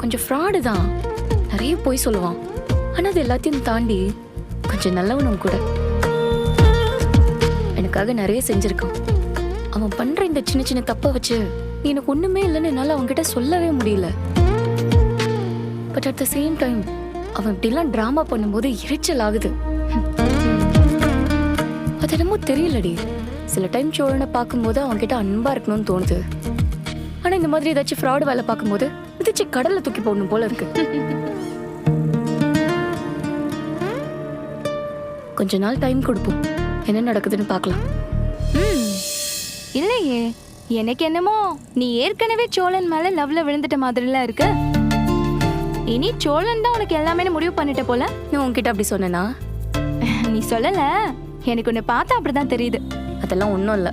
கொஞ்சம் ஃப்ராடு தான். நிறைய போய் சொல்லுவான். ஆனா அது எல்லாத்தையும் தாண்டி கொஞ்சம் நல்லவனும் கூட. எனக்காக நிறைய செஞ்சிருக்கான். அவன் பண்ற இந்த சின்ன சின்ன தப்பை வச்சு எனக்கு ஒண்ணுமே இல்லைன்னு என்னால அவன்கிட்ட சொல்லவே முடியல. But at the same time அவன் இப்படிலாம் டிராமா பண்ணும்போது எரிச்சல் ஆகுது. அது என்னமோ தெரியலடி. சில டைம் சோழனை பார்க்கும்போது அவன்கிட்ட அன்பா இருக்கணும்னு தோணுது. ஆனா இந்த மாதிரி ஏதாச்சும் ஃப்ராடு வேலை பார்க்கும்போது மிதிச்சு கடல்ல தூக்கி போடணும் போல இருக்கு. கொஞ்ச நாள் டைம் கொடுப்போம், என்ன நடக்குதுன்னு பார்க்கலாம். இல்லையே, எனக்கு என்னமோ நீ ஏற்கனவே சோழன் மேல லவ்ல விழுந்துட்ட மாதிரிலாம் இருக்கு. இனி சோழன் தான் உனக்கு எல்லாமே முடிவு பண்ணிட்ட போல. நீ உன்கிட்ட அப்படி சொன்னா? நீ சொல்லல, எனக்கு உன்னை பார்த்தா அப்படிதான் தெரியுது. அதெல்லாம் ஒன்றும் இல்லை.